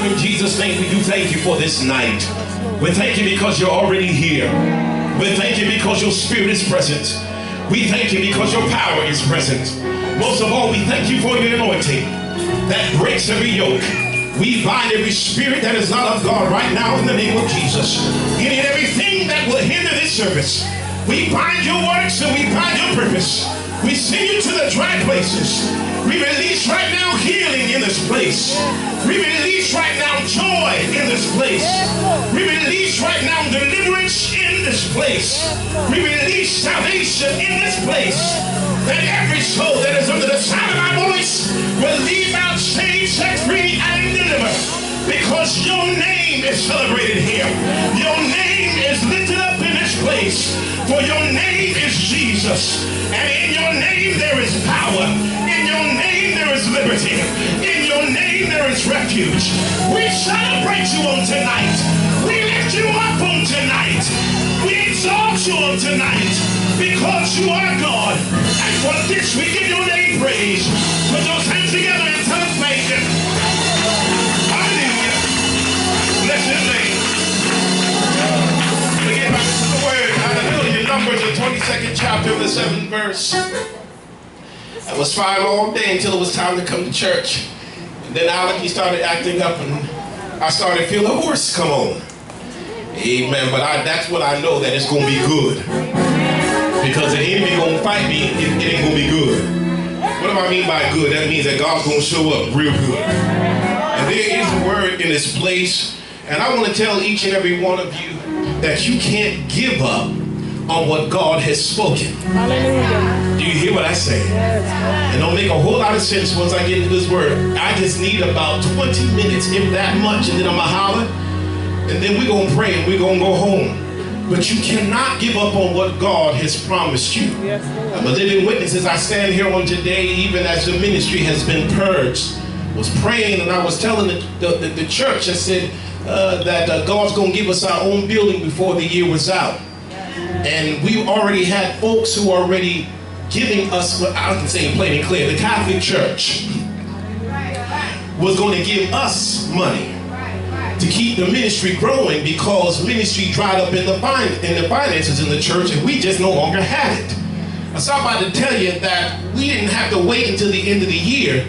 Father, in Jesus' name, we do thank you for this night. We thank you because you're already here. We thank you because your spirit is present. We thank you because your power is present. Most of all, we thank you for your anointing that breaks every yoke. We bind every spirit that is not of God right now in the name of Jesus. Any and everything that will hinder this service, we bind your works and we bind your purpose. We send you to the dry places. We release right now healing in this place. We release right now joy in this place. We release right now deliverance in this place. We release salvation in this place. That every soul that is under the sound of my voice will leave out saved, set free, and delivered. Because your name is celebrated here. Your name is lifted up in this place. For your name is Jesus. And in your name there is power. In your name there is liberty. In your name there is refuge. We celebrate you on tonight. We lift you up on tonight. We exalt you on tonight. Because you are God. And for this we give your name praise. Put those hands together and tell us thank you. Hallelujah. Bless his name. We get back to the word. Hallelujah. Numbers, the 22nd chapter of the 7th verse. I was fine all day until it was time to come to church. And then Alec, he started acting up and I started feeling a horse come on. Amen. But that's what I know, that it's going to be good. Because the enemy going to fight me, it ain't going to be good. What do I mean by good? That means that God's going to show up real good. And there is a word in this place. And I want to tell each and every one of you that you can't give up on what God has spoken. Hallelujah. Do you hear what I say? Yes. It don't make a whole lot of sense once I get into this word. I just need about 20 minutes, if that much, and then I'm going to holler. And then we're going to pray and we're going to go home. But you cannot give up on what God has promised you. Yes, I'm a living witness as I stand here on today, even as the ministry has been purged. I was praying and I was telling the church, I said that God's going to give us our own building before the year was out. And we already had folks who are already giving us, what I can say plain and clear, the Catholic Church was going to give us money to keep the ministry growing, because ministry dried up in the finances in the church and we just no longer had it. I was about to tell you that we didn't have to wait until the end of the year,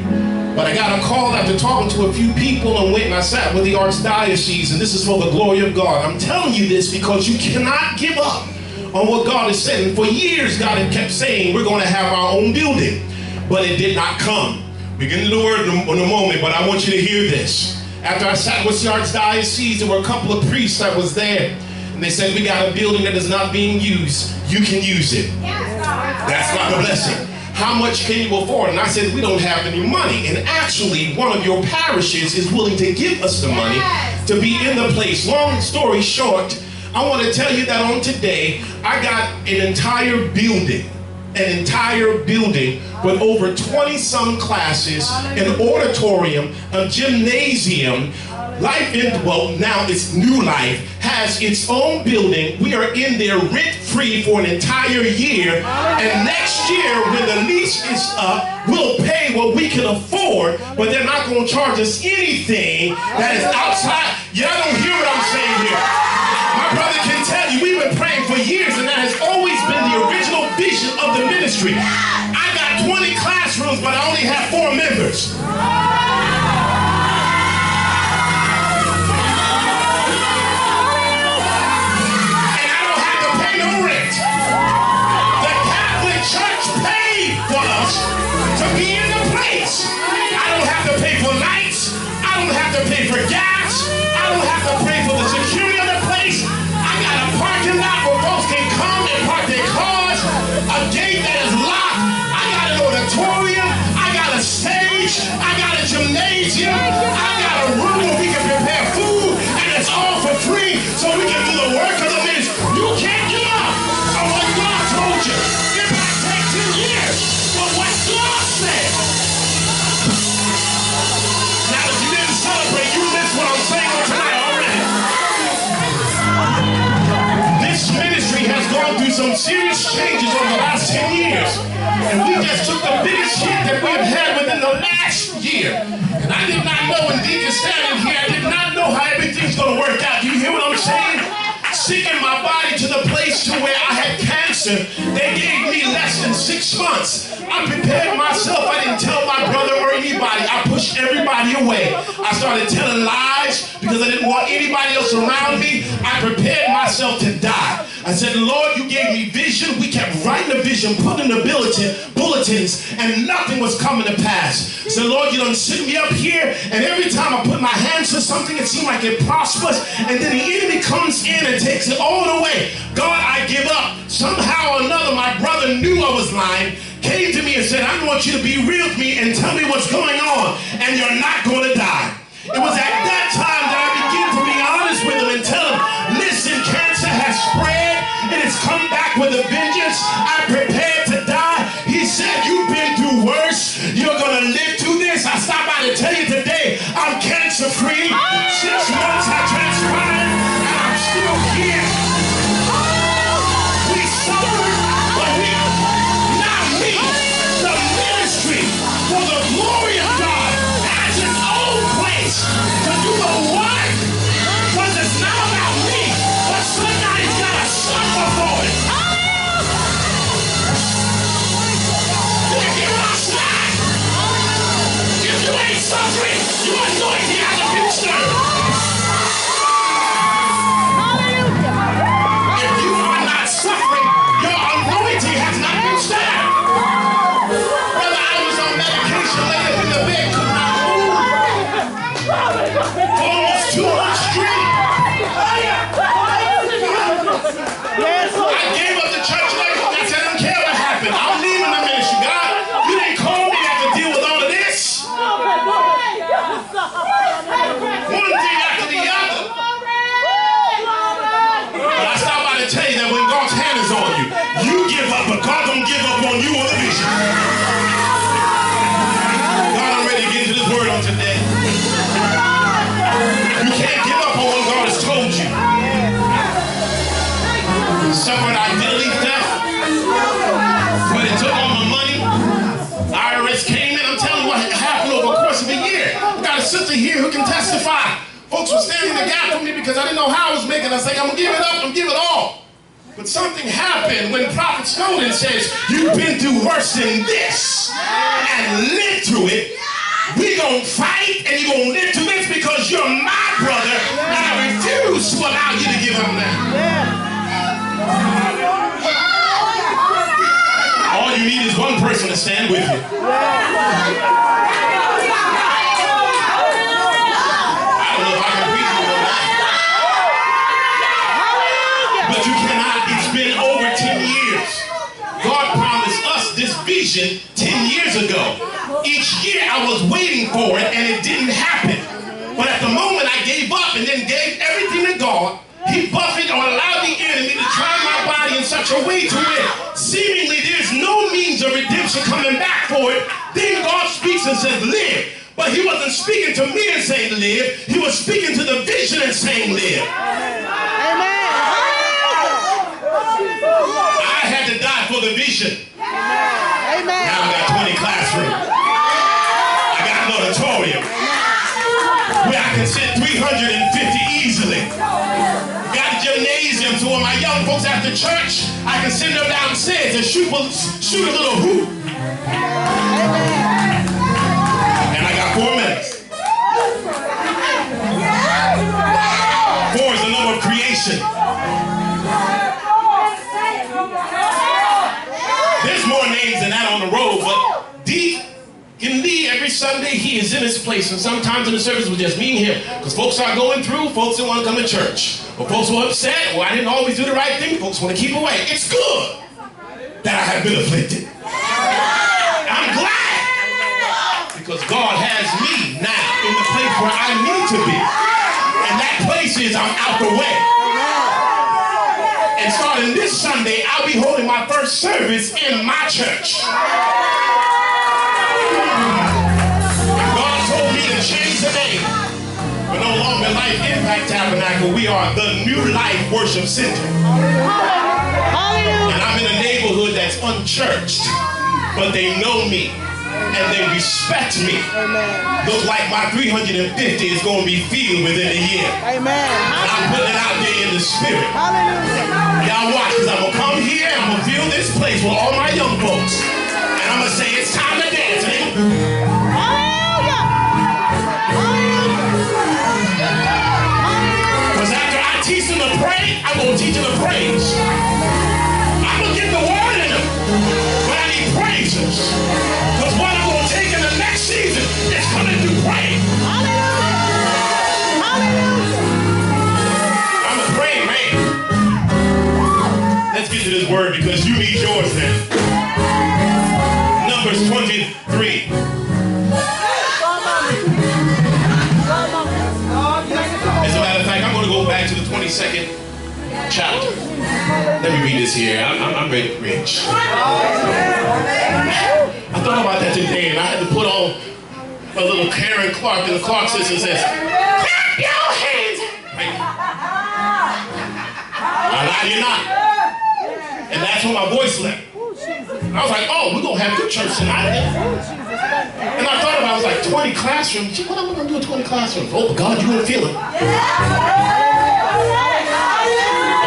but I got a call after talking to a few people and went and I sat with the Archdiocese, and this is for the glory of God. I'm telling you this because you cannot give up on what God has said. And for years God had kept saying we're going to have our own building, but it did not come. We get into the word in a moment, but I want you to hear this. After I sat with the Archdiocese, there were a couple of priests that was there, and they said, we got a building that is not being used. You can use it. That's not a blessing. How much can you afford? And I said, we don't have any money. And actually, one of your parishes is willing to give us the money to be in the place. Long story short, I want to tell you that on today, I got an entire building with over 20-some classes, an auditorium, a gymnasium. Now it's New Life has its own building. We are in there rent-free for an entire year. And next year, when the lease is up, we'll pay what we can afford, but they're not going to charge us anything that is outside. Y'all don't hear what I'm saying here. My brother can tell you, we've been praying for years, and that has always been the original vision of the ministry. I got 20 classrooms, but I only have 4 members. And I don't have to pay no rent. The Catholic Church paid for us to be in the place. I don't have to pay for lights. I don't have to pay for gas. I don't have to pay for the security of the place. I got a parking lot where folks can come and park their cars, a gate that is locked. I got an auditorium. I got a stage. I got a gymnasium. I got a room where we can prepare food, and it's all for free so we can do the work of the ministry. You can't give up on what God told you. It might take 2 years, but what God said. Now, if you didn't celebrate, you missed what I'm saying on tonight already. This ministry has gone through some serious changes over the last 10 years. And we just took the biggest hit that we've had within the last year. And I did not know, and Deacon standing here, I did not know how everything's going to work out. Do you hear what I'm saying? Sick in my body to the place to where I had cancer. They gave me less than 6 months. I prepared myself. I didn't tell my brother or anybody. I pushed everybody away. I started telling lies because I didn't want anybody else around me. I prepared myself to die. I said, Lord, you gave me vision. We kept writing the vision, putting the bulletins, and nothing was coming to pass. I said, Lord, you done sit me up here, and every time I put my hands to something, it seemed like it prospers, and then the enemy comes in and takes it all away. God, I give up. Somehow or another, my brother knew I was lying, came to me and said, I want you to be real with me and tell me what's going on, and you're not going to die. It was at that time that I began to be honest with him and tell him, listen, cancer has spread and it's come back with a vengeance. I'm prepared to die. He said, you've been through worse. You're going to live through this. I stopped by to tell you today, I'm cancer free. 6 months have transpired and I'm still here. We suffered, but not me. The ministry for the glory of God has its own place. But you know why? Because it's not about me, but somebody's got to suffer for it. Did you hear what I said? If you ain't suffering, your anointing hasn't been stirred. If you are not suffering, your anointing has not been stirred. Brother, I was on medication, laid up in the bed, could not move. For almost 2 months straight. I gave up the church and everything. I said, I don't care what happened. I'm leaving the ministry. God, you didn't call me to have to deal with all of this. One thing after the other. But I stopped by to tell you that when God's hand is on you, you give up, but God don't give up on you or the vision. God, I'm ready to get into this word on today. You can't give up on what God has told you. Suffered identity theft, but it took all my money. IRS came in. I'm telling you what happened over the course of a year. I got a sister here who can testify. Folks were standing in the gap for me because I didn't know how I was making it. I was like, I'm going to give it up, I'm going to give it all. But something happened when Prophet Snowden says, you've been through worse than this and lived through it. We're going to fight and you're going to live through this because you're my brother and I refuse to allow you to give up now. All you need is one person to stand with you. I don't know if I can preach you or not. But you cannot. It's been over 10 years. God promised us this vision 10 years ago. Each year I was waiting for it and it didn't happen. But at the moment I gave up and then gave everything to God, He buffeted or allowed the enemy to try my body in such a way to where seemingly there's no means of redemption coming back for it. Then God speaks and says, live. But He wasn't speaking to me and saying live. He was speaking to the vision and saying live. Amen. I had to die for the vision. Amen. Now I got 20 classrooms. I got an auditorium where I can sit 350 easily. Got a gymnasium so when my young folks after church, I can send them downstairs and shoot a little hoop. And I got 4 minutes. 4 is the number of creation. There's more names than that on the road, but Deacon Lee, every Sunday, he is in his place. And sometimes in the service with just me and him. Because folks are going through, folks don't want to come to church. Or folks were upset, well, I didn't always do the right thing. Folks want to keep away. It's good that I have been afflicted. I'm glad. Because God has me now in the place where I need to be. And that place is I'm out the way. And starting this Sunday, I'll be holding my first service in my church. God told me to change the name. We're no longer Life Impact Tabernacle. We are the New Life Worship Center. And I'm in a neighborhood that's unchurched, but they know me. and they respect me. Look like my 350 is going to be filled within a year. Amen. And I'm putting it out there in the spirit. Y'all watch, because I'm going to come here and I'm going to fill this place with all my young folks. And I'm going to say, it's time to dance. Because after I teach them to pray, I'm going to teach them to praise. I'm going to get the word in them. But I need praisers. Because what I'm going to take in the next season is coming through praise. I'm a praying man. Let's get to this word because you need yours now. Numbers 23. As a matter of fact, I'm going to go back to the 22nd chapter. Let me read this here. I'm ready to preach. I thought about that today, and I had to put on a little Karen Clark, and the Clark system says, clap your hands. I lie you not. And that's when my voice left. I was like, oh, we're going to have good church tonight. And I thought about it, I was like, 20 classrooms. What am I going to do in 20 classrooms? Oh, God, you won't feel it. I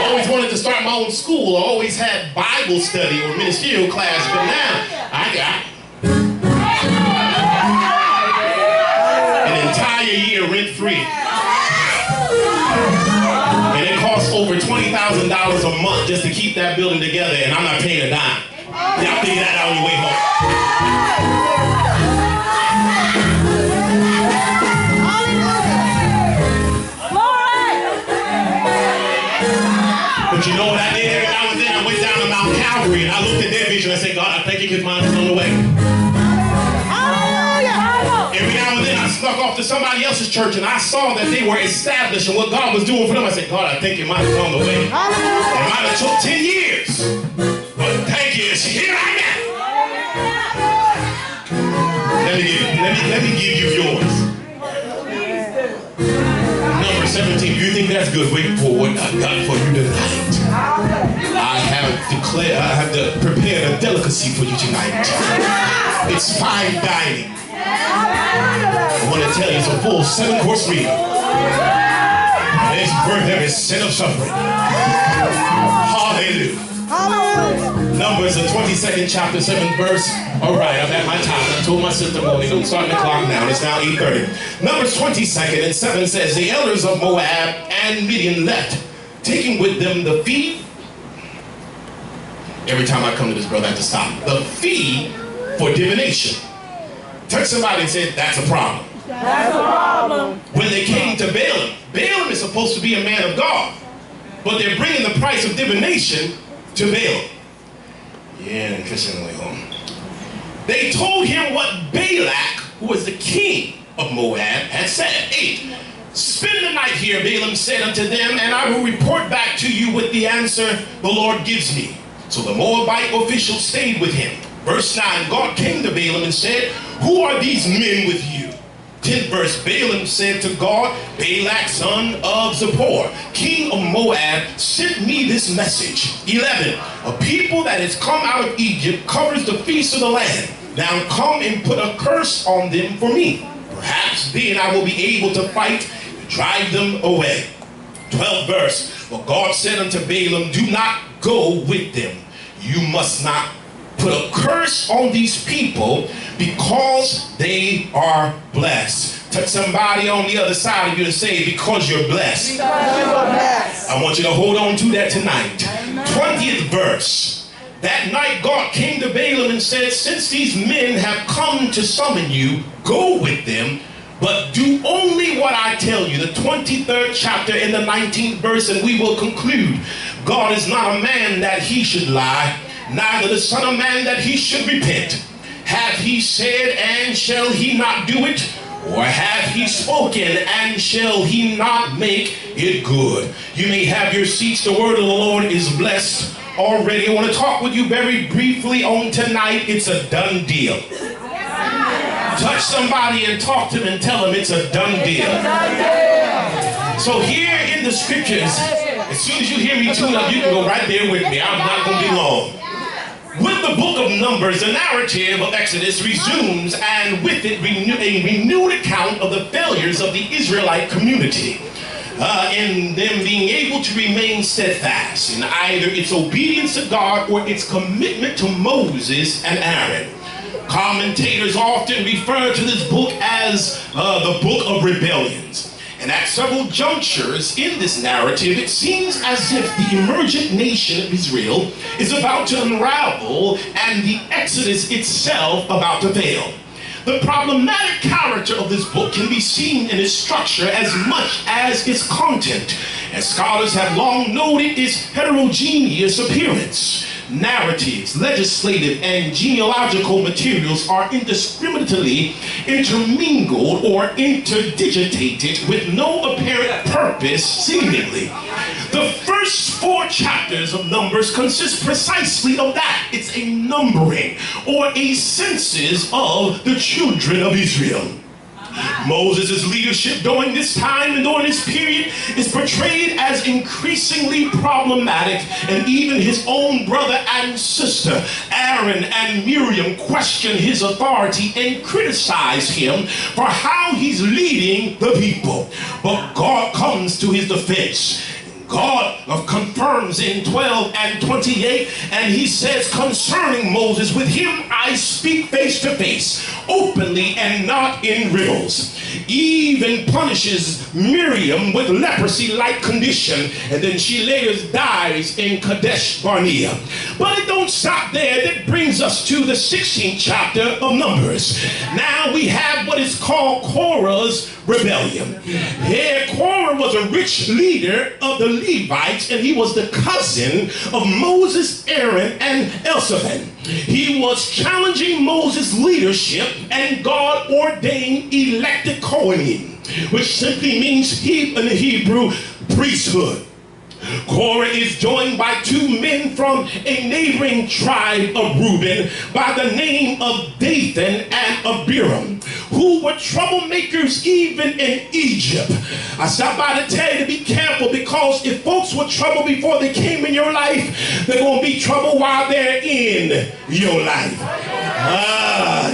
always wanted to start my own school. I always had Bible study or ministerial class, but now I got an entire year rent-free. And it costs over $20,000 a month just to keep that building together, and I'm not paying a dime. Y'all figure that out on your way home. But you know what I did every now and then? I went down to Mount Calvary and I looked at their vision and I said, God, I thank you because mine is on the way. Every now and then I snuck off to somebody else's church and I saw that they were established and what God was doing for them. I said, God, I think mine is on the way. It might have took 10 years. But thank you, it's here I am. Let me give you yours. Number 17. Do you think that's good? Wait for what I got for you tonight. I have prepared a delicacy for you tonight. It's fine dining. I want to tell you, it's a full 7-course meal. And it's worth every cent of suffering. Hallelujah. Numbers, the 22nd chapter, 7th verse. All right, I'm at my time. I told my sister morning, I'm starting the clock now. It's now 8:30. Numbers 22nd and 7 says, the elders of Moab and Midian left, taking with them the fee. Every time I come to this, brother, I have to stop. The fee for divination. Touch somebody and say, that's a problem. That's a problem. When they came to Balaam, Balaam is supposed to be a man of God, but they're bringing the price of divination to Balaam. Yeah, and Christian way home. They told him what Balak, who was the king of Moab, had said. 8. Spend the night here, Balaam said unto them, and I will report back to you with the answer the Lord gives me. So the Moabite official stayed with him. Verse 9, God came to Balaam and said, who are these men with you? 10th verse, Balaam said to God, Balak, son of Zippor, king of Moab, sent me this message. 11, a people that has come out of Egypt covers the feast of the land. Now come and put a curse on them for me. Perhaps then I will be able to fight to drive them away. 12th verse, but God said unto Balaam, do not go with them. You must not put a curse on these people because they are blessed. Touch somebody on the other side of you and say, because you're blessed. Because you are blessed. I want you to hold on to that tonight. 20th verse. That night God came to Balaam and said, since these men have come to summon you, go with them, but do only what I tell you. The 23rd chapter in the 19th verse, and we will conclude. God is not a man that he should lie, neither the son of man that he should repent. Hath he said, and shall he not do it? Or hath he spoken, and shall he not make it good? You may have your seats. The word of the Lord is blessed already. I want to talk with you very briefly on tonight. It's a done deal. Touch somebody and talk to them and tell them it's a done deal. So here in the scriptures, as soon as you hear me tune up, you can go right there with me. I'm not going to be long. With the book of Numbers, the narrative of Exodus resumes, and with it a renewed account of the failures of the Israelite community in them being able to remain steadfast in either its obedience to God or its commitment to Moses and Aaron. Commentators often refer to this book as the book of rebellions. And at several junctures in this narrative, it seems as if the emergent nation of Israel is about to unravel and the Exodus itself about to fail. The problematic character of this book can be seen in its structure as much as its content, as scholars have long noted its heterogeneous appearance. Narratives, legislative, and genealogical materials are indiscriminately intermingled or interdigitated with no apparent purpose, seemingly. The first 4 chapters of Numbers consist precisely of that. It's a numbering or a census of the children of Israel. Moses' leadership during this time and during this period is portrayed as increasingly problematic, and even his own brother and sister, Aaron and Miriam, question his authority and criticize him for how he's leading the people. But God comes to his defense. God confirms in 12 and 28, and he says concerning Moses, with him I speak face to face, openly and not in riddles. Even punishes Miriam with leprosy-like condition, and then she later dies in Kadesh Barnea. But it don't stop there. That brings us to the 16th chapter of Numbers. Now we have what is called Korah's rebellion. Here, Korah was a rich leader of the Levites, and he was the cousin of Moses, Aaron, and Elzaphan. He was challenging Moses' leadership and God ordained elected Kohanim, which simply means in the Hebrew priesthood. Korah is joined by 2 men from a neighboring tribe of Reuben by the name of Dathan and Abiram, who were troublemakers even in Egypt. I stopped by to tell you to be careful, because if folks were trouble before they came in your life, they're going to be trouble while they're in your life.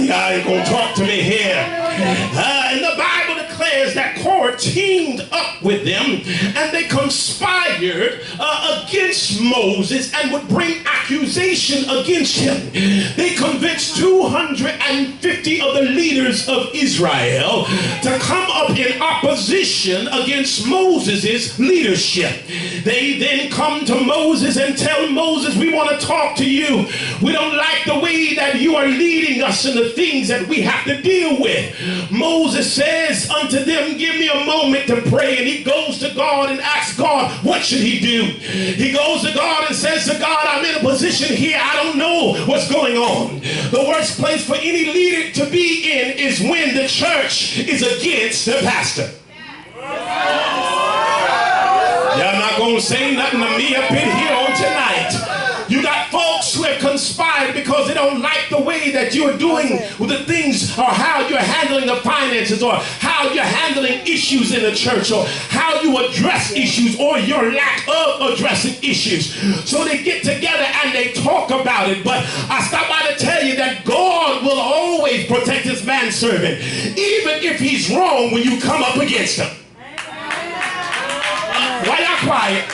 Y'all ain't going to talk to me here. And the Bible declares that Korah teamed up with them, and they conspired against Moses and would bring accusation against him. They convinced 250 of the leaders of Israel to come up in opposition against Moses' leadership. They then come to Moses and tell Moses, we want to talk to you. We don't like the way that you are leading us in the things that we have to deal with. Moses says unto them, give me a moment to pray. And he goes to God and asks God, what should he do? He goes to God and says to God, I'm in a position here, I don't know what's going on. The worst place for any leader to be in is when the church is against the pastor. Y'all not gonna say nothing to me up in here on tonight. You got folks who have conspired because they don't like the way that you're doing with the things, or how you're handling the finances, or how you're handling issues in the church, or how you address issues, or your lack of addressing issues. So they get together and they talk about it. But I stop by to tell you that God will always protect his manservant, even if he's wrong when you come up against him. Why y'all quiet?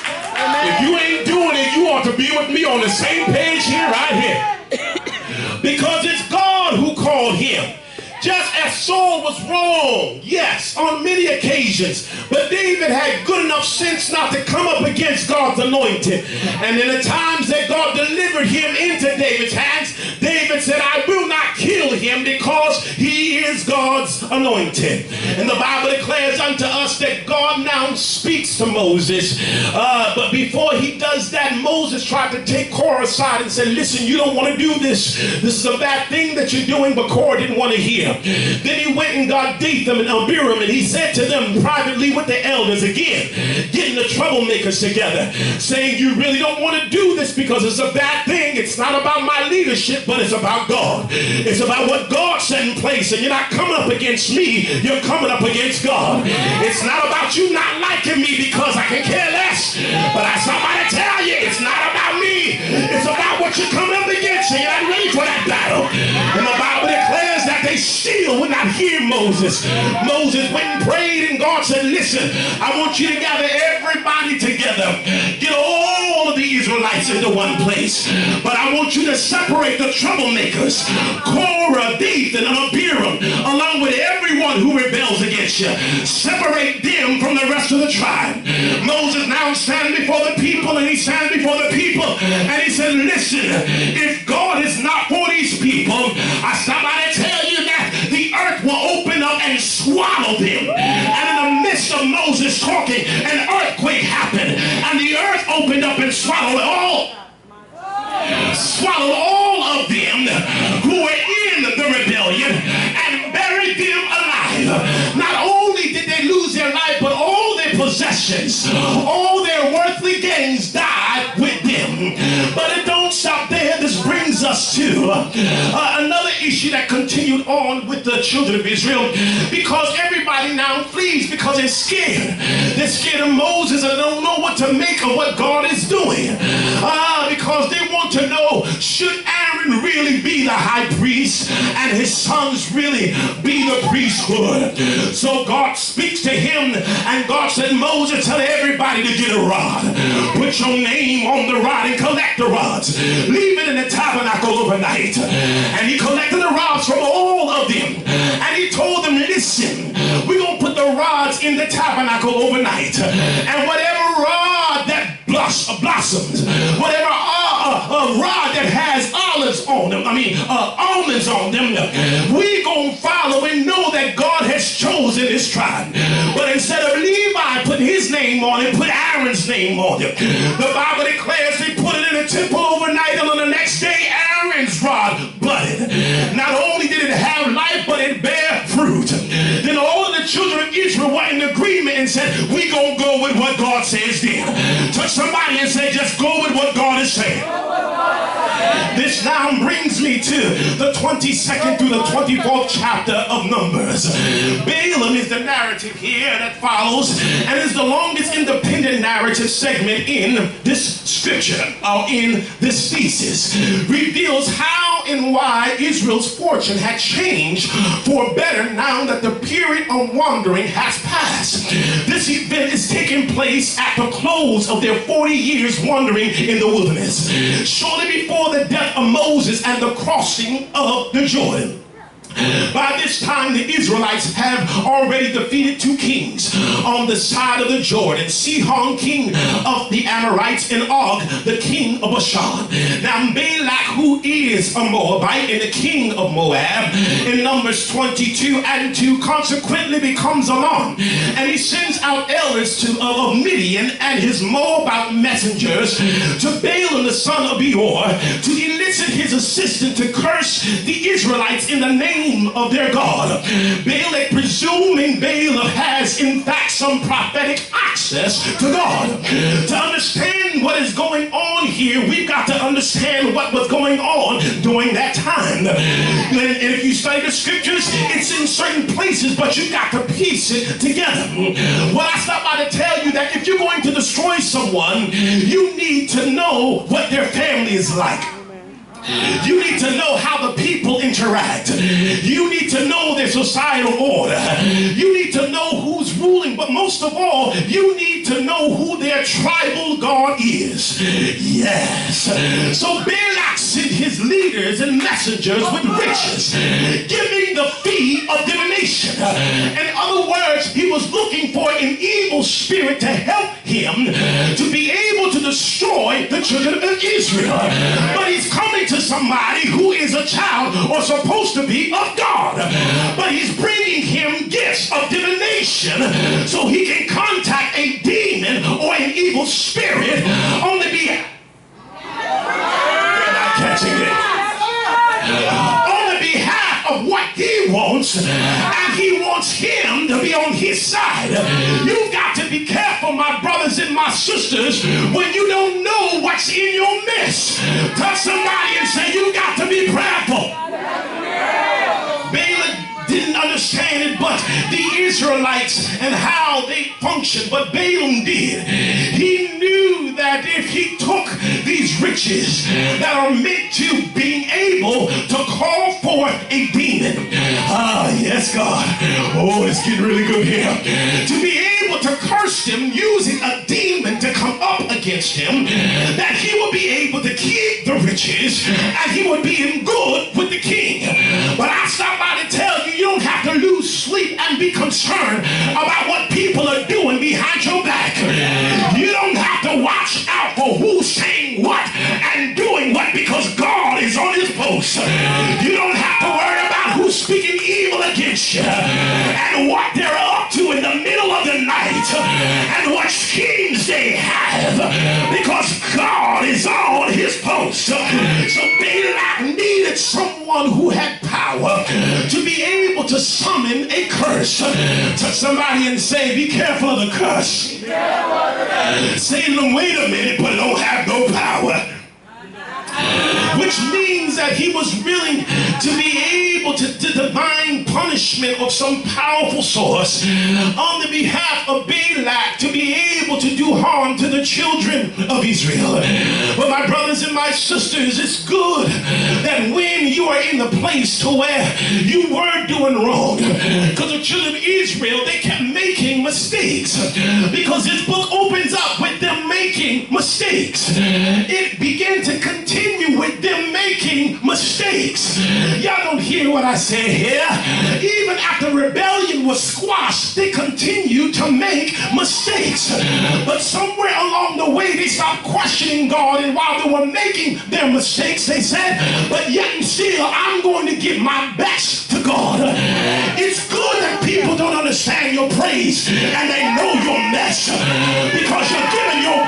If you ain't doing it, you ought to be with me on the same page here, right here. Because it's God who called him. Just as Saul was wrong, yes, on many occasions, but David had good enough sense not to come up against God's anointed. And in the times that God delivered him into David's hands, David said, I will not kill him because he is God's anointed. And the Bible declares unto us that God now speaks to Moses. But before he does that, Moses tried to take Korah aside and said, listen, you don't want to do this. This is a bad thing that you're doing, but Korah didn't want to hear. Then he went and got Dathan and Abiram, and he said to them privately with the elders, again, getting the troublemakers together, saying, you really don't want to do this because it's a bad thing. It's not about my leadership, but it's about God. It's about what God set in place, and you're not coming up against me, you're coming up against God. It's not about you not liking me because I can care less, but I somebody tell you, it's not about me. It's about what you're coming up against, and you're battle. And the Bible declares that they still would not hear Moses. Moses went and prayed, and God said, listen, I want you to gather everybody together. Get all of the Israelites into one place. But I want you to separate the troublemakers, Korah, Dathan, and Abiram, along with everyone who rebels against you. Separate them from the rest of the tribe. Moses now stands before the people, and he stands before the people, and he said, listen, if God is not for these people, I stop by to tell you that the earth will open up and swallow them. And in the midst of Moses talking, an earthquake happened, and the earth opened up and swallowed all of them who were in the rebellion and buried them alive. Not only did they lose their life, but all their possessions, all their worldly gains died with them. But it don't stop there. This brings us to another issue that continued on with the children of Israel, because everybody now flees because they're scared. They're scared of Moses and don't know what to make of what God is doing. Because they want to know, should Aaron really be the high priest and his sons really be the priesthood? So God speaks to him, and God said, Moses, tell everybody to get a rod. Put your name on the rod and collect the rods. Leave it in the tabernacle overnight. And he collected the rods from all of them. And he told them, listen, we're going to put the rods in the tabernacle overnight. And whatever rod that blossoms, whatever rod that has olives on them, almonds on them, we gonna follow and know that God has chosen this tribe. But instead of Levi putting his name on it, put Aaron's name on it. The Bible declares they put it in the temple overnight, and on the next day Aaron's rod budded. Not only did it have life, but it bare fruit. Then all of the children of Israel were in agreement and said, we gonna go with what God says then. Touch somebody and say, just go with what God is saying. This now brings me to the 22nd through the 24th chapter of Numbers. Balaam is the narrative here that follows, and is the longest independent narrative segment in this scripture, or in this thesis. Reveals how and why Israel's fortune had changed for better now that the period of wandering has passed. This event is taking place at the close of their 40 years wandering in the wilderness, shortly before the death of Moses and the crossing of the Jordan. By this time, the Israelites have already defeated two kings on the side of the Jordan, Sihon, king of the Amorites, and Og, the king of Bashan. Now, Balak, who is a Moabite and the king of Moab, in Numbers 22 and 2, consequently becomes alarmed, and he sends out elders of Midian and his Moabite messengers to Balaam, the son of Beor, to elicit his assistance to curse the Israelites in the name of their God. Balak, presuming Balaam has in fact some prophetic access to God. To understand what is going on here, we've got to understand what was going on during that time. And if you study the scriptures, it's in certain places, but you've got to piece it together. Well, I stop by to tell you that if you're going to destroy someone, you need to know what their family is like. You need to know how the people interact. You need to know their societal order. You need to know who's ruling, but most of all, you need to know who their tribal God is. Yes. So Balak sent his leaders and messengers with riches, giving the fee of divination. In other words, he was looking for an evil spirit to help him to be able to destroy the children of Israel. But he's coming to somebody who is a child or supposed to be of God, but he's bringing him gifts of divination so he can contact a demon or an evil spirit on the behalf. You're not catching it. On the behalf of what he wants, and he wants him to be on his side. You've got to be careful, my brothers and my sisters, when you don't know what's in your midst. Touch somebody and say, you got to be prayerful. Balak didn't understand understand it, but the Israelites and how they functioned, but Balaam did. He knew that if he took these riches that are meant to being able to call forth a demon. Yes, God. Oh, it's getting really good here. To be able to curse him using a demon to come up against him, that he would be able to keep the riches and he would be in good with the king. But I stop by to tell you, you don't have to lose sleep and be concerned about what people are doing behind your back. You don't have to watch out for who's saying what and doing what, because God is on his post. You don't have to worry about who's speaking evil against you and what they're up to in the middle of the night and what schemes they have, because God is on his post. So Balak needed someone who had power to be able to summon a curse. Touch somebody and say, be careful of the curse. Say to them, wait a minute, but don't have no power. Which means that he was willing to be able to divine punishment of some powerful source on the behalf of Balak to be able to do harm to the children of Israel. But my brothers and my sisters, it's good that when you are in the place to where you were doing wrong, because the children of Israel, they kept making mistakes, because this book opens up with them making mistakes. It began to continue with them making mistakes. Y'all don't hear what I say here. Even after rebellion was squashed, they continued to make mistakes. But somewhere along the way, they stopped questioning God, and while they were making their mistakes, they said, but yet and still, I'm going to give my best to God. It's good that people don't understand your praise and they know your mess, because you're giving your